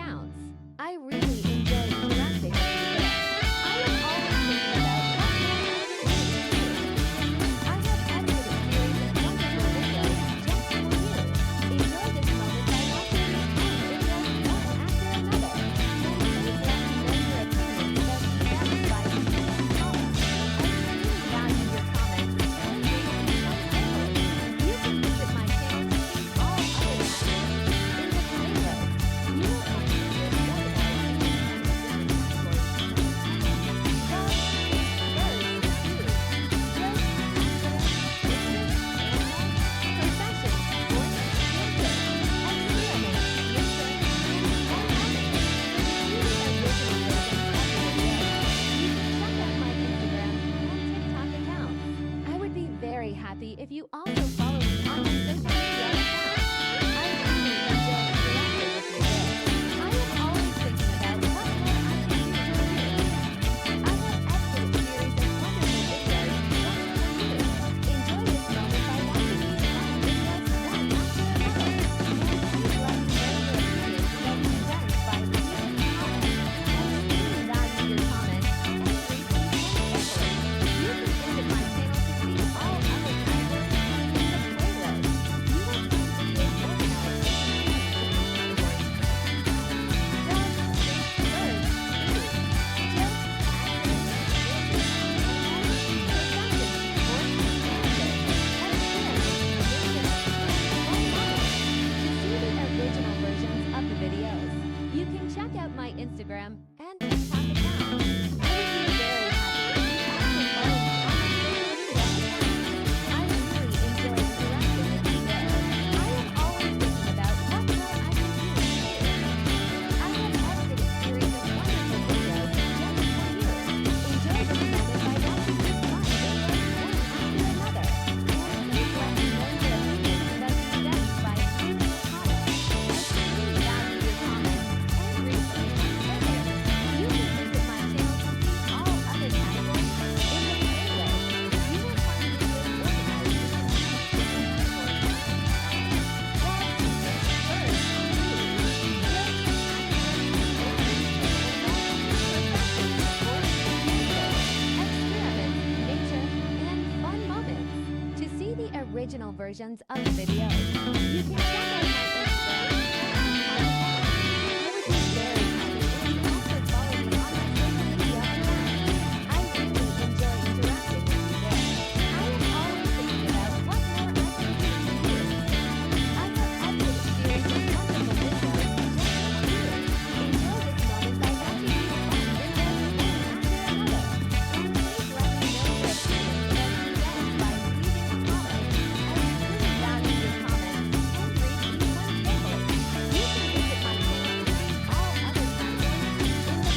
accounts. I really enjoy interacting with you there. I am always thinking about what more I can do for you. I have edited a series of wonderful videos just for you. Enjoy this moment by watching these fun videos one after another. And please let me know your opinions about these apps by leaving a comment. I really value your comments and read each one carefully. You can visit my channel to see all other apps in the playlist. You will find videos organized in different categories. Dogs, birds, food, jokes, accidents, business, animals, professions, sports, dances, experiments, nature, and fun moments. To see the original versions of the videos, you can check out my Instagram and TikTok accounts. I would be very happy if you also follow me on my social media accounts. I really enjoy interacting with you there. I am always thinking about what more I can do for you. I have edited a series of wonderful videos just for you. Enjoy this moment by watching these fun videos one after another. And please let me know your opinions about these events by leaving a comment. I really value your comments and read each one carefully. You can visit my channel to see all other categories in the playlist. You will find videos organized in different categories. Dogs, birds, food, jokes, accidents, business, animals, professions, sports, dances, experiments, nature, and fun moments. To see the original versions of the videos, you can check out my Instagram and TikTok accounts. I would be very happy if you also follow me on my social media accounts. I really enjoy interacting with you there. I am always thinking about what more I can do for you. I have edited a series of wonderful videos just for you. Enjoy this moment by watching these fun videos one after another. And please let me know your opinions about these events by leaving a comment. I really value your comments and read each one carefully. You can visit my channel to see all other categories in the playlist. You will find videos organized in different categories. Dogs, birds, food, jokes, accidents, business, animals, professions, sports, dances, experiments, nature, and fun moments. To see the original versions of the videos, you can check out my Instagram and TikTok accounts. I would be very happy if you also follow me on my social media accounts. I really enjoy interacting with you there. I am always thinking about what more I can do for you. I have edited a series of wonderful videos just for you. Enjoy this moment by watching these fun videos one after another. And please let me know your opinions about these events by leaving a comment. I really value your comments and read each one carefully. You can visit my channel to see all other categories in the playlist. You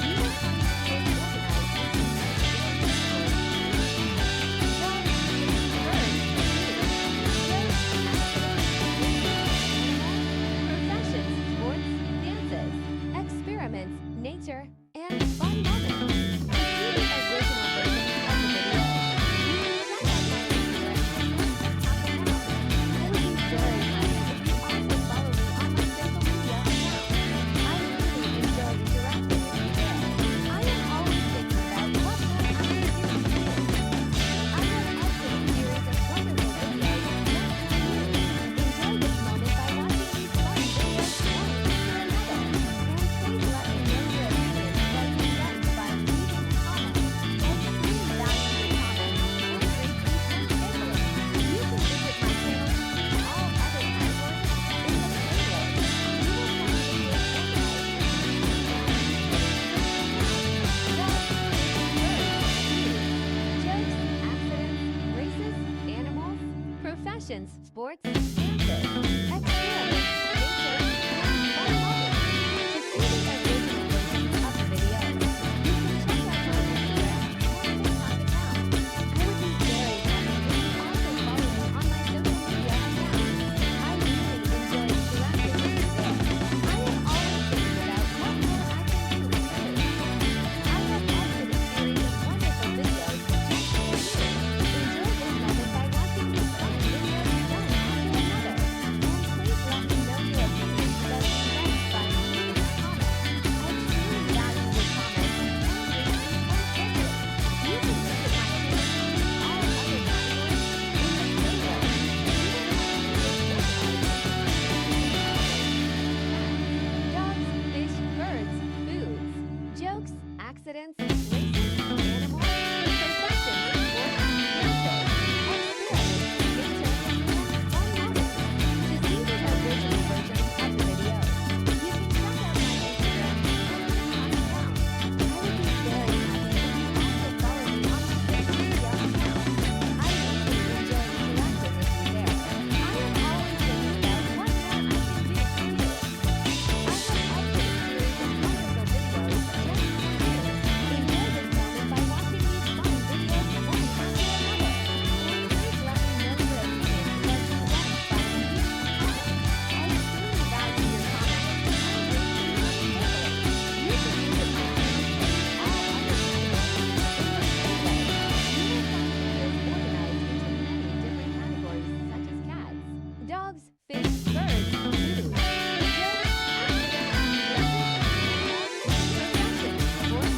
will find videos organized in different categories. Dogs, birds, food, jokes, accidents, business, animals, professions, sports, dances, experiments, nature, and fun moments. To see the original versions of the videos, you can check out my Instagram and TikTok accounts. I would be very happy if you also follow me on my social media accounts. I really enjoy interacting with you there. I am always thinking about what more I can do for you. I have edited a series of wonderful videos just for you. Enjoy this moment by watching these fun videos one after another. And please let me know your opinions about these events by leaving a comment. I really value your comments and read each one carefully. You can visit my channel to see all other categories in the playlist. You will find videos organized in different categories. Dogs, birds, food, jokes, accidents, races, animals, professions, sports, dances, experiments, nature, and fun moments. To see the original versions of the videos, you can check out my Instagram and TikTok accounts. I would be very happy if you also follow me on my social media accounts. I really enjoy interacting with you there. I am always thinking about what more I can do for you. I have edited a series of wonderful videos just for you. Enjoy this moment by watching these fun videos one after another. accidents, races, animals, professions, sports, dances, experiments, nature, and fun moments. To see the original versions of the videos, you can check out my Instagram and account. I would be very happy if you also follow me on my social media account. I really enjoy interacting with you there. I am always thinking about what more I can do for you. I have uploaded a series of wonderful videos just for you. Enjoy this moment by watching these fun videos one after another. And please let me know your opinions that you want by leaving a comment. I truly value your comments and I read them carefully. You can visit my page and all other categories in the playlist. You will find videos organized into many different categories such as cats, dogs, fish, birds, food, jokes, accidents, races, animals, professions, sports,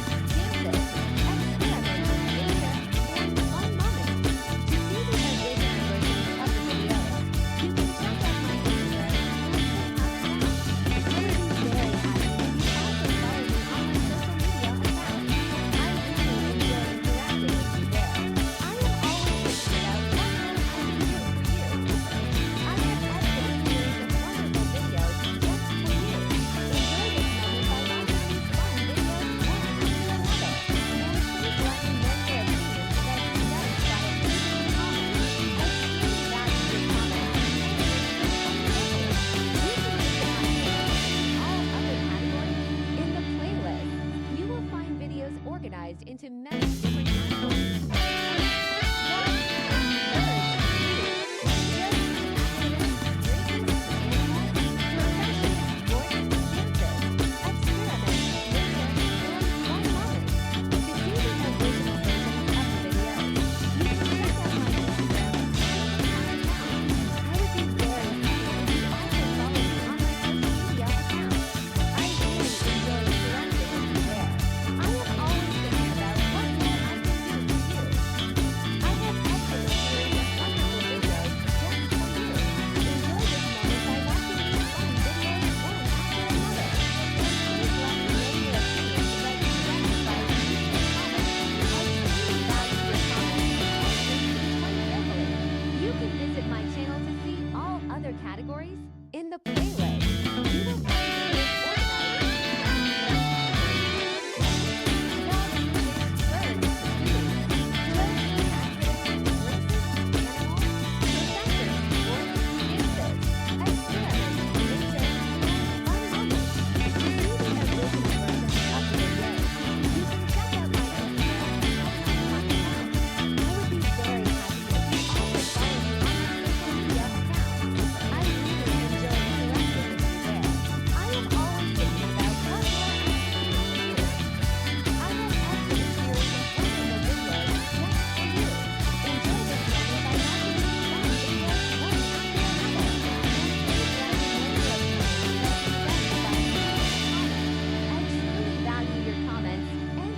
dances, experiments, nature, and fun moments. To see the original versions of the videos, you can check out my Instagram and account. I would be very happy if you also follow me on my social media account. I really enjoy interacting with you there. I am always thinking about what more I can do for you. I have edited a series of wonderful videos just for you. Enjoy this moment by watching these fun videos one after another. And please let me know your opinions that you like by leaving a comment. I truly value your comments and read them carefully. You can visit my page and all other categories in the playlist. You will find videos organized into many different